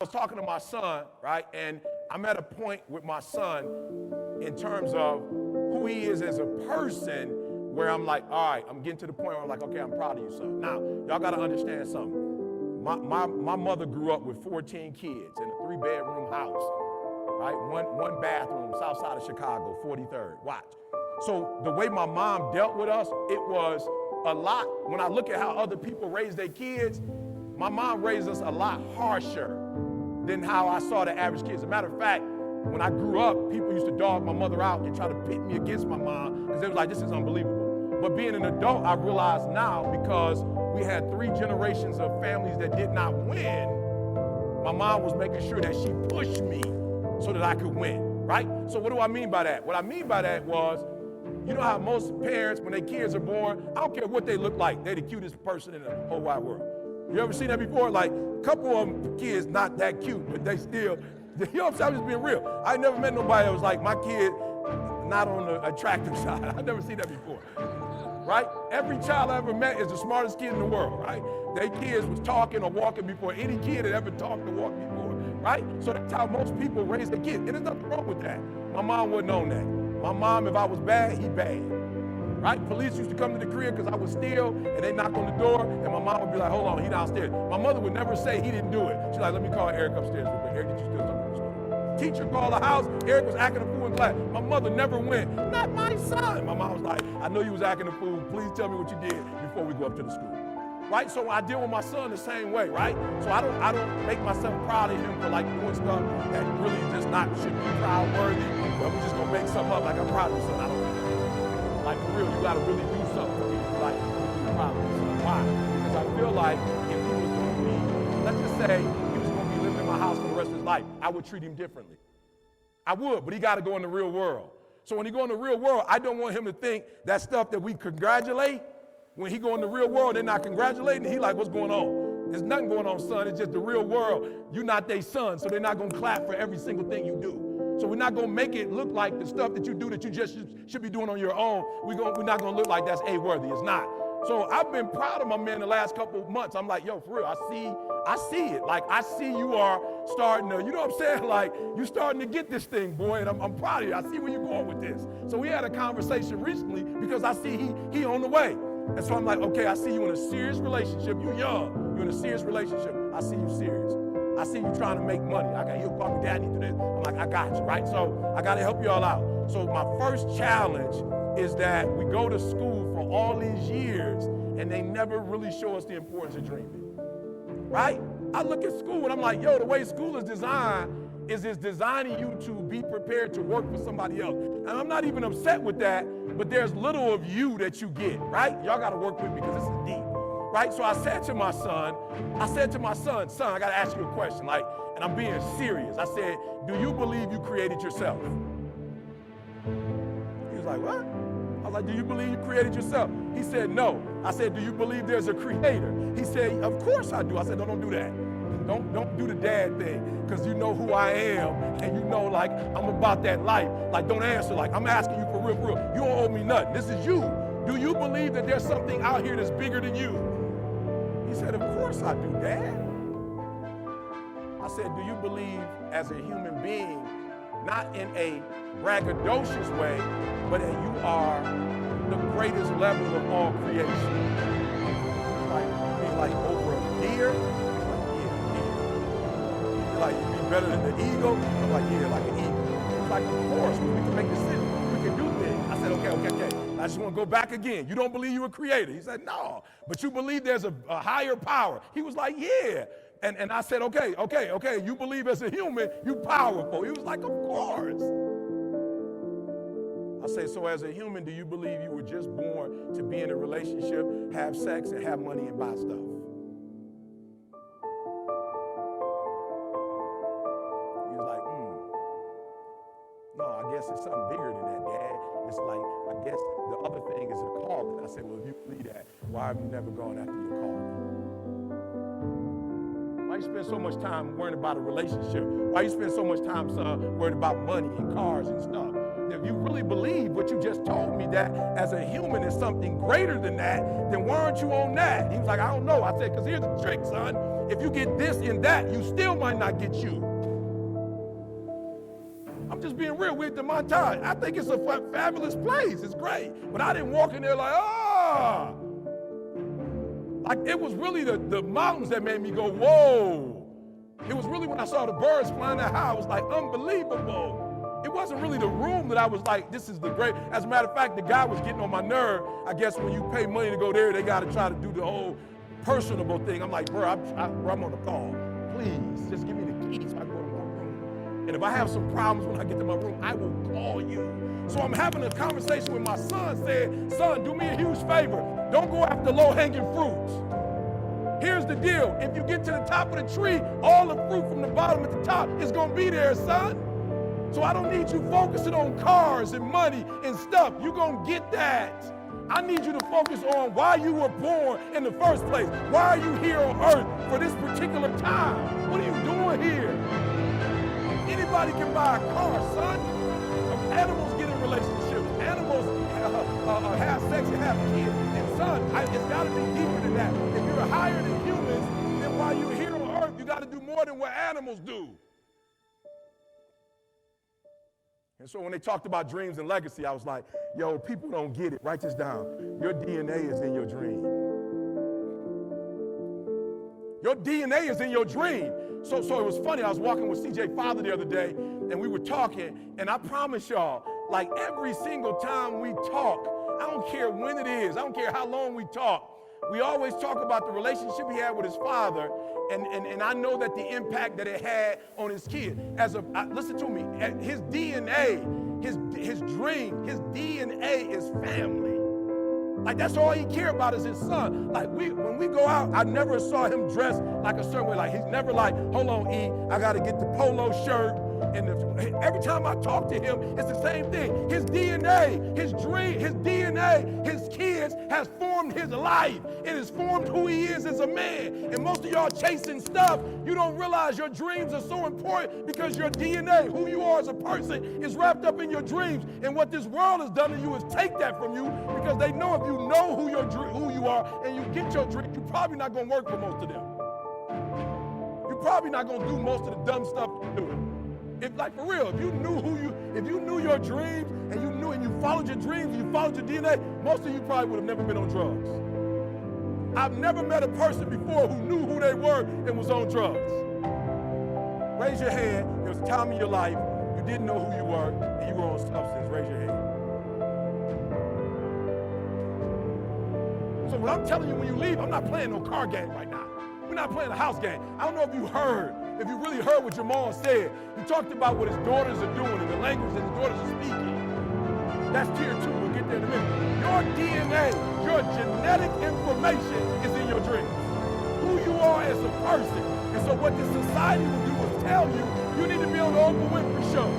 was talking to my son, right? And I'm at a point with my son in terms of who he is as a person where I'm like, all right, I'm getting to the point where I'm like, okay, I'm proud of you, son. Now, y'all got to understand something. My mother grew up with 14 kids in a 3-bedroom house, right? One bathroom, south side of Chicago, 43rd. Watch. So the way my mom dealt with us, it was a lot. When I look at how other people raise their kids, my mom raised us a lot harsher than how I saw the average kids. As a matter of fact, when I grew up, people used to dog my mother out and try to pit me against my mom because they was like, this is unbelievable. But being an adult, I realize now, because we had 3 generations of families that did not win, my mom was making sure that she pushed me so that I could win, right? So what do I mean by that? What I mean by that was, you know how most parents, when their kids are born, I don't care what they look like, they're the cutest person in the whole wide world. You ever seen that before? Like, a couple of them kids not that cute, but they still, you know what I'm saying? I'm just being real. I never met nobody that was like, my kid, not on the attractive side. I've never seen that before, right? Every child I ever met is the smartest kid in the world, right? Their kids was talking or walking before any kid had ever talked or walked before, right? So that's how most people raise their kids. And there's nothing wrong with that. My mom wasn't on that. My mom, if I was bad, he bad. Right? Police used to come to the crib because I would steal, and they knock on the door, and my mom would be like, hold on, he downstairs. My mother would never say he didn't do it. She's like, let me call Eric upstairs real quick. Eric, did you steal something from the store? Teacher called the house, Eric was acting a fool in class. My mother never went, not my son. My mom was like, I know you was acting a fool. Please tell me what you did before we go up to the school. Right? So I deal with my son the same way, right? So I don't make myself proud of him for like doing stuff that really just not should be proud worthy, but we're just gonna make something up like I'm proud of you, son. I don't. Like, for real, you gotta really do something for me to like be proud of yourself. Why? Because I feel like if he was gonna be, let's just say he was gonna be living in my house for the rest of his life, I would treat him differently. I would, but he gotta go in the real world. So when he go in the real world, I don't want him to think that stuff that we congratulate, when he go in the real world, they're not congratulating, he like, what's going on? There's nothing going on, son, it's just the real world. You're not their son, so they're not gonna clap for every single thing you do. So we're not gonna make it look like the stuff that you do that you just should be doing on your own. We're not gonna look like that's A-worthy. It's not. So I've been proud of my man the last couple of months. I'm like, yo, for real, I see it. Like, I see you are starting to, you know what I'm saying? Like, you're starting to get this thing, boy, and I'm proud of you. I see where you're going with this. So we had a conversation recently because I see he on the way. And so I'm like, okay, I see you in a serious relationship. You're young. You're in a serious relationship. I see you serious. I see you trying to make money. He'll call me, Dad, I need to do this. I'm like, I got you, right? So I got to help you all out. So my first challenge is that we go to school for all these years and they never really show us the importance of dreaming, right? I look at school and I'm like, yo, the way school is designed is it's designing you to be prepared to work for somebody else. And I'm not even upset with that, but there's little of you that you get, right? Y'all got to work with me because this is deep. Right? So I said to my son, son, I got to ask you a question, like, and I'm being serious. I said, do you believe you created yourself? He was like, what? I was like, do you believe you created yourself? He said, no. I said, do you believe there's a creator? He said, of course I do. I said, no, don't do that. Don't do the dad thing, because you know who I am, and you know, like, I'm about that life. Like, don't answer, like, I'm asking you for real, for real. You don't owe me nothing. This is you. Do you believe that there's something out here that's bigger than you? He said, of course I do, Dad. I said, do you believe as a human being, not in a braggadocious way, but that you are the greatest level of all creation? Like over a deer? He's like, you be better than the eagle? I'm like, yeah, like an eagle. He's like, of course, we can make decisions, we can do things. I said, okay. I just want to go back again. You don't believe you're a creator? He said, no, but you believe there's a higher power. He was like, yeah. And I said, okay. You believe as a human, you powerful. He was like, of course. I say, so as a human, do you believe you were just born to be in a relationship, have sex, and have money and buy stuff? He was like, no, I guess it's something bigger than that, Dad. It's like, I guess the other thing is a calling. I said, well, if you believe that, why have you never gone after your calling? Why you spend so much time worrying about a relationship? Why you spend so much time, son, worried about money and cars and stuff? If you really believe what you just told me, that as a human is something greater than that, then why aren't you on that? He was like, I don't know. I said, because here's the trick, son. if you get this and that, you still might not get you. I'm just being real with the Montage. I think it's a fabulous place. It's great. But I didn't walk in there like, ah. Like, it was really the mountains that made me go, whoa. It was really when I saw the birds flying that high, it was like unbelievable. It wasn't really the room that I was like, this is the great. As a matter of fact, the guy was getting on my nerve. I guess when you pay money to go there, they got to try to do the whole personable thing. I'm like, bro, I'm on the call. Please, just give me the keys so I can go to my room. And if I have some problems when I get to my room, I will call you. So I'm having a conversation with my son saying, son, do me a huge favor. Don't go after low-hanging fruits. Here's the deal. If you get to the top of the tree, all the fruit from the bottom at the top is going to be there, son. So I don't need you focusing on cars and money and stuff. You're going to get that. I need you to focus on why you were born in the first place. Why are you here on earth for this particular time? What are you doing here? Anybody can buy a car, son. Animals get in relationships. Animals have sex and have kids. And son, it's got to be deeper than that. If you're higher than humans, then while you're here on earth, you got to do more than what animals do. And so when they talked about dreams and legacy, I was like, yo, people don't get it. Write this down. Your DNA is in your dream. Your DNA is in your dream. So it was funny. I was walking with CJ Father the other day, and we were talking, and I promise y'all, like every single time we talk, I don't care when it is, I don't care how long we talk, we always talk about the relationship he had with his father, and I know that the impact that it had on his kid. Listen to me, his DNA, his dream, his DNA is family. Like, that's all he cared about is his son. Like, when we go out, I never saw him dressed like a certain way. Like, he's never like, hold on, E, I got to get the polo shirt. And every time I talk to him, it's the same thing. His DNA, his dream, his DNA, his kids has formed his life. It has formed who he is as a man. And most of y'all chasing stuff, you don't realize your dreams are so important because your DNA, who you are as a person, is wrapped up in your dreams. And what this world has done to you is take that from you because they know if you know who you are and you get your dream, you're probably not going to work for most of them. You're probably not going to do most of the dumb stuff you're doing. If, like, for real, if you knew your dreams and you followed your dreams and you followed your DNA, most of you probably would have never been on drugs. I've never met a person before who knew who they were and was on drugs. Raise your hand. There was a time in your life you didn't know who you were and you were on substance. Raise your hand. So what I'm telling you, when you leave, I'm not playing no card game right now. We're not playing a house game. I don't know if you really heard what your mom said. He talked about what his daughters are doing and the language that his daughters are speaking. That's tier 2. We'll get there in a minute. Your DNA, your genetic information is in your dreams. Who you are as a person. And so what this society will do is tell you, you need to be on the Oprah Winfrey show.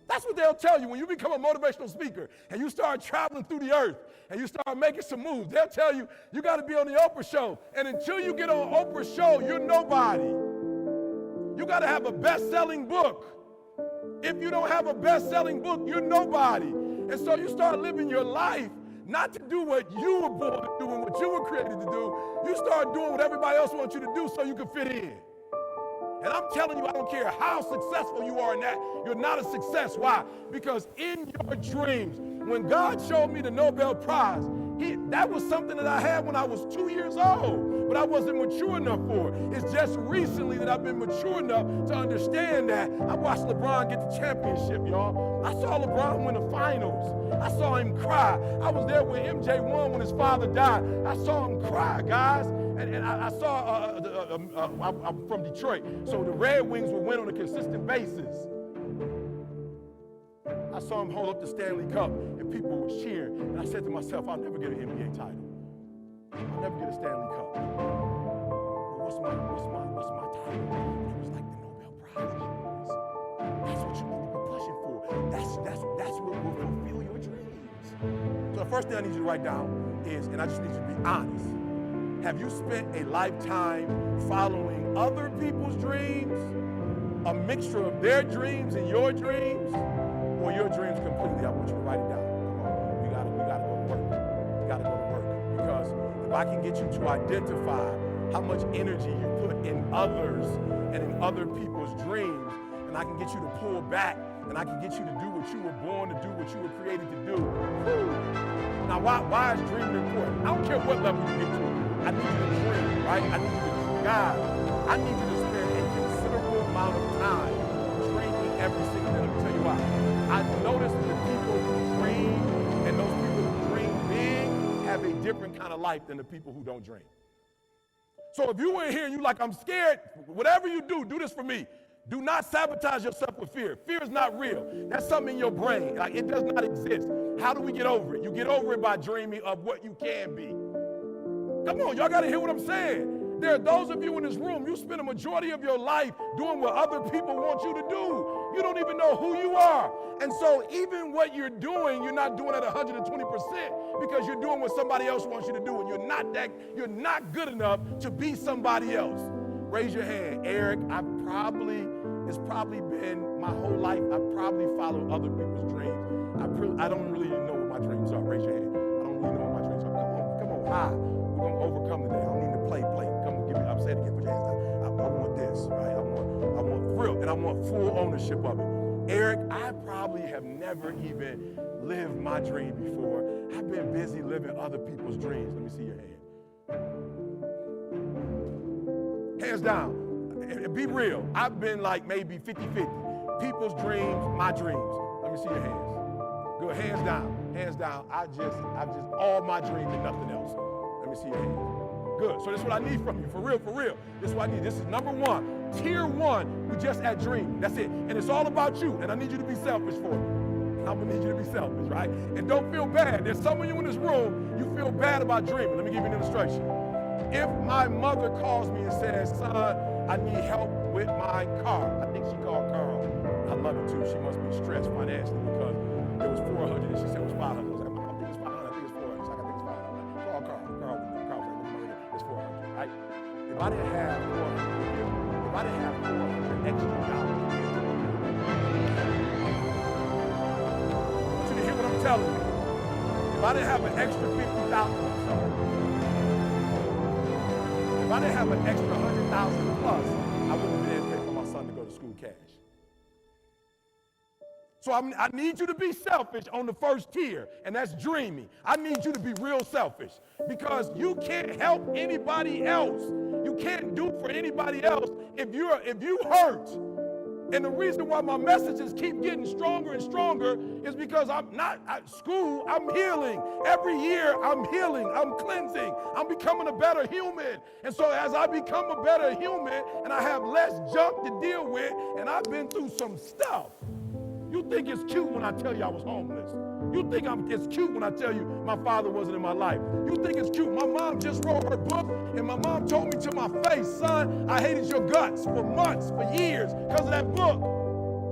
That's what they'll tell you when you become a motivational speaker and you start traveling through the earth and you start making some moves. They'll tell you, you got to be on the Oprah show. And until you get on Oprah's show, you're nobody. You got to have a best-selling book. If you don't have a best-selling book, you're nobody. And so you start living your life not to do what you were born to do and what you were created to do. You start doing what everybody else wants you to do so you can fit in. And I'm telling you, I don't care how successful you are in that, you're not a success. Why? Because in your dreams, when God showed me the Nobel Prize, that was something that I had when I was 2 years old, but I wasn't mature enough for it. It's just recently that I've been mature enough to understand that. I watched LeBron get the championship, y'all. I saw LeBron win the finals. I saw him cry. I was there when MJ won when his father died. I saw him cry, guys. And I saw, I'm from Detroit, so the Red Wings would win on a consistent basis. I saw him hold up the Stanley Cup, and people were cheering. And I said to myself, I'll never get an NBA title. I'll never get a Stanley Cup. But what's my title? And it was like the Nobel Prize. That's what you need to be pushing for. That's what will fulfill your dreams. So the first thing I need you to write down is, and I just need you to be honest, have you spent a lifetime following other people's dreams, a mixture of their dreams and your dreams, or your dreams completely? I want you to write it down. Come on, we gotta go to work. We gotta go to work because the where I can get you to identify how much energy you put in others and in other people's dreams, and I can get you to pull back, and I can get you to do what you were born to do, what you were created to do. Whew. Now, why is dreaming important? I don't care what level you get to. I need you to dream, right? I need you to dream. God, I need you to spend a considerable amount of time dreaming every single day. Let me tell you why. I've noticed that the people who dream and those people who dream big have a different kind of life than the people who don't dream. So if you were here and you're like, I'm scared, whatever you do this for me. Do not sabotage yourself with fear. Fear is not real. That's something in your brain. Like, it does not exist. How do we get over it? You get over it by dreaming of what you can be. Come on, y'all got to hear what I'm saying. There are those of you in this room, you spend a majority of your life doing what other people want you to do. You don't even know who you are. And so even what you're doing, you're not doing at 120% because you're doing what somebody else wants you to do, and you're not good enough to be somebody else. Raise your hand. Eric, it's probably been my whole life, I probably followed other people's dreams. I don't really know what my dreams are. Raise your hand. I don't really know what my dreams are. Come on, high. We're going to overcome today. I don't need to play. Come on, give me, I'm saying it again, put your hands down. I want this, right? I want thrill, and I want full ownership of it. Eric, I probably have never even lived my dream before. I've been busy living other people's dreams. Let me see your hand. Hands down. And be real. I've been like maybe 50-50. People's dreams, my dreams. Let me see your hands. Good. Hands down. Hands down. I've just all my dreams and nothing else. Let me see your hands. Good. So this is what I need from you. For real, for real. This is what I need. This is number one. Tier one, we just at dream. That's it. And it's all about you. And I need you to be selfish for it. I'm gonna need you to be selfish, right? And don't feel bad. There's some of you in this room, you feel bad about dreaming. Let me give you an illustration. If my mother calls me and says, son, I need help with my car. I think she called Carl. I love it too. She must be stressed financially because it was 400 and she said it was 500. I was like, I think it's 500. I think it's 400. She's like, I think it's 500. Call Carl. Carl was like, it's 400, right? If I didn't have 400 extra dollars, I want you to hear what I'm telling you. If I didn't have an extra 50,000, if I didn't have an extra 100,000 plus, I wouldn't have been able to pay for my son to go to school cash. So I need you to be selfish on the first tier, and that's dreaming. I need you to be real selfish because you can't help anybody else. You can't do for anybody else if you hurt. And the reason why my messages keep getting stronger and stronger is because I'm not at school, I'm healing. Every year I'm healing, I'm cleansing, I'm becoming a better human. And so as I become a better human and I have less junk to deal with, and I've been through some stuff. You think it's cute when I tell you I was homeless. You think it's cute when I tell you my father wasn't in my life. You think it's cute. My mom just wrote her book, and my mom told me to my face, son, I hated your guts for months, for years, because of that book.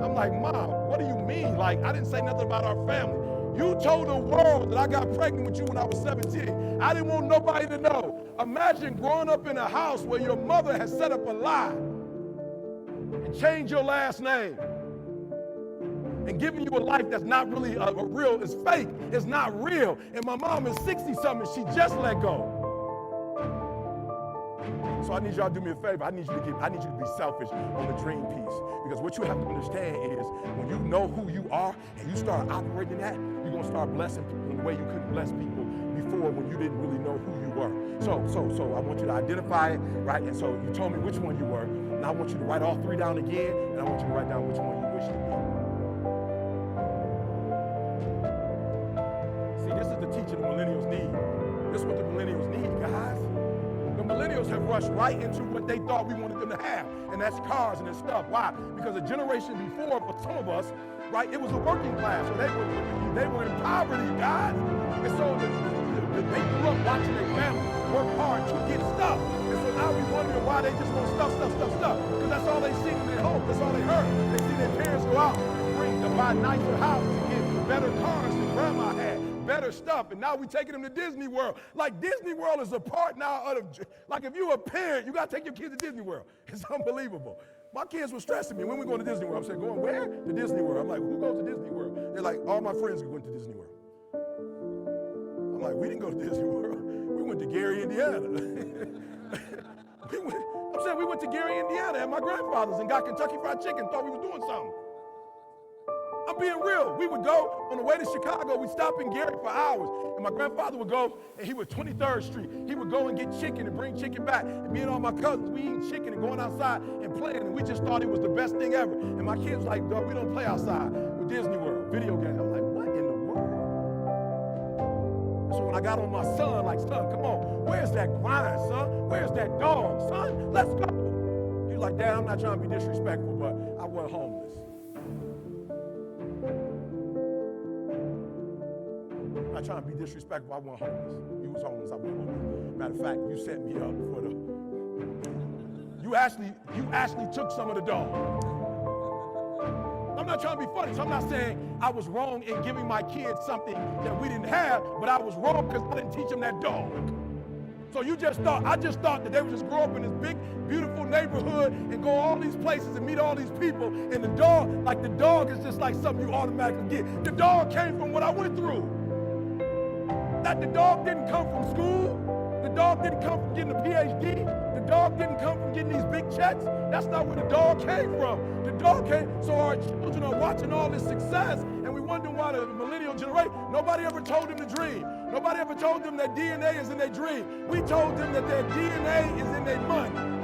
I'm like, Mom, what do you mean? Like, I didn't say nothing about our family. You told the world that I got pregnant with you when I was 17. I didn't want nobody to know. Imagine growing up in a house where your mother has set up a lie and changed your last name. And giving you a life that's not really a real, it's fake, it's not real. And my mom is 60-something, she just let go. So I need y'all to do me a favor. I need you to be selfish on the dream piece. Because what you have to understand is when you know who you are and you start operating that, you're going to start blessing people in the way you couldn't bless people before when you didn't really know who you were. So I want you to identify it, right? And so you told me which one you were. And I want you to write all three down again, and I want you to write down which one you wish to be. This is the teaching the millennials need. This is what the millennials need, guys. The millennials have rushed right into what they thought we wanted them to have, and that's cars and that stuff. Why? Because the generation before, for some of us, right, it was a working class, so they were in poverty, guys. And so they grew up watching their family work hard to get stuff. And so now we wondering why they just want stuff. Because that's all they see in their home. That's all they heard. They see their parents go out and buy nicer houses and get better cars than grandma had. Better stuff, and now we're taking them to Disney World. Like, Disney World is a part now of, like, if you're a parent, you got to take your kids to Disney World. It's unbelievable. My kids were stressing me. When we going to Disney World? I'm saying, going where? To Disney World. I'm like, who goes to Disney World? They're like, all my friends went to Disney World. I'm like, we didn't go to Disney World. We went went to Gary, Indiana. We went to Gary, Indiana at my grandfather's and got Kentucky Fried Chicken, thought we were doing something. I'm being real. We would go on the way to Chicago. We'd stop in Gary for hours. And my grandfather would go, and he would 23rd Street. He would go and get chicken and bring chicken back. And me and all my cousins, we eating chicken and going outside and playing. And we just thought it was the best thing ever. And my kids were like, dog, we don't play outside with Disney World, video games. I'm like, what in the world? So when I got on my son, like, son, come on. Where's that grind, son? Where's that dog, son? Let's go. He was like, Dad, I'm not trying to be disrespectful, but I was homeless. I'm not trying to be disrespectful. I wasn't homeless. You was homeless. I wasn't homeless. Matter of fact, you set me up for the. You actually took some of the dog. I'm not trying to be funny, so I'm not saying I was wrong in giving my kids something that we didn't have, but I was wrong because I didn't teach them that dog. So I just thought that they would just grow up in this big, beautiful neighborhood and go all these places and meet all these people, and the dog is just like something you automatically get. The dog came from what I went through. That the dog didn't come from school. The dog didn't come from getting a PhD. The dog didn't come from getting these big checks. That's not where the dog came from. The dog came, so our children are watching all this success, and we wondering why the millennial generation, nobody ever told them to dream. Nobody ever told them that DNA is in their dream. We told them that their DNA is in their money.